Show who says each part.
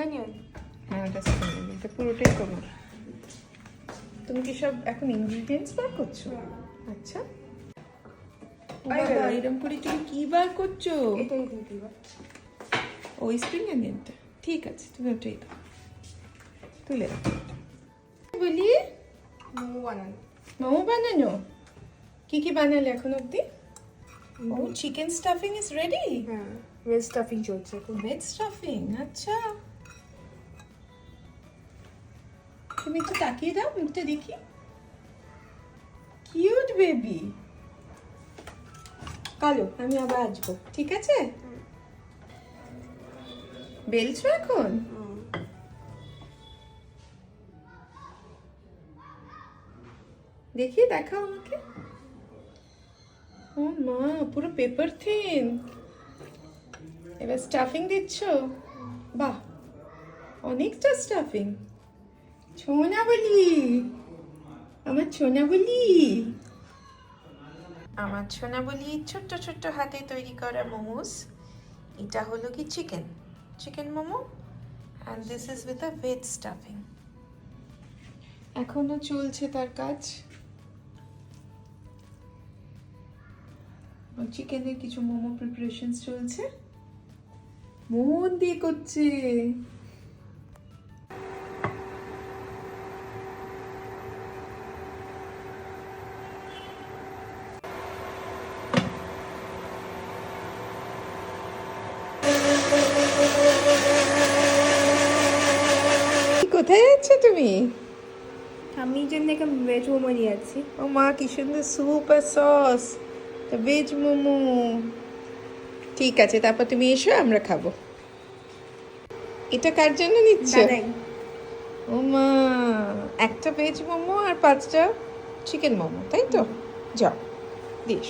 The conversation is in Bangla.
Speaker 1: অনিয়ন।
Speaker 2: হ্যাঁ ওটা স্প্রিং অনিয়ন, এটা পুরোটাই তোমার। তুমি কি সব এখন ইনগ্রিডিয়েন্টস বার করছো? আচ্ছা বাবা, এরকম করে তুমি কি বার করছো?
Speaker 1: এটাই দিয়ে দিবা।
Speaker 2: ওই স্প্রিং অনিয়নটা ঠিক আছে, তুমি ওটাই দাও, তুলে দাও। বলি
Speaker 1: মোমো বানানো।
Speaker 2: মোমো বানানো, কি কি বানালে এখন অবধি? ও চিকেন স্টাফিং ইজ রেডি।
Speaker 1: হ্যাঁ, ভেজ স্টাফিং চলছে এখন।
Speaker 2: ভেজ স্টাফিং, আচ্ছা। তুমি একটু তাকিয়ে দাও, মুখটা দেখি। Cute baby. কালো, আমি আবার আসবো, ঠিক আছে? বেলছো এখন? দেখি, দেখাও আমাকে। ও মা, পুরো পেপার থিন। এবার স্টাফিং দিচ্ছ? বাহ, অনেকটা স্টাফিং। ছোনা বলি, আমার ছোনা বলি, আমার ছোনা বলি ছোট্ট ছোট্ট হাতে তৈরি করা মোমোস। এটা হলো কি chicken momo, and this is with a veg stuffing. এখনো চলছে তার কাজ। চিকেনের কিছু মোমো প্রিপারেশন চলছে, মন দিয়ে করছে। কোথায় যাচ্ছ তুমি?
Speaker 1: আমি জন্য একটা ভেজ মোমো নিয়ে যাচ্ছি।
Speaker 2: ও মা, কি সুন্দর স্যুপ আর সস, ভেজ মোমো। ঠিক আছে, তারপর তুমি এসো, আমরা খাবো। এটা কার জন্য নিচ্ছ?
Speaker 1: দাদাই।
Speaker 2: ও মা, একটা ভেজ মোমো আর 5টা চিকেন মোমো, তাই তো? যাও দিস।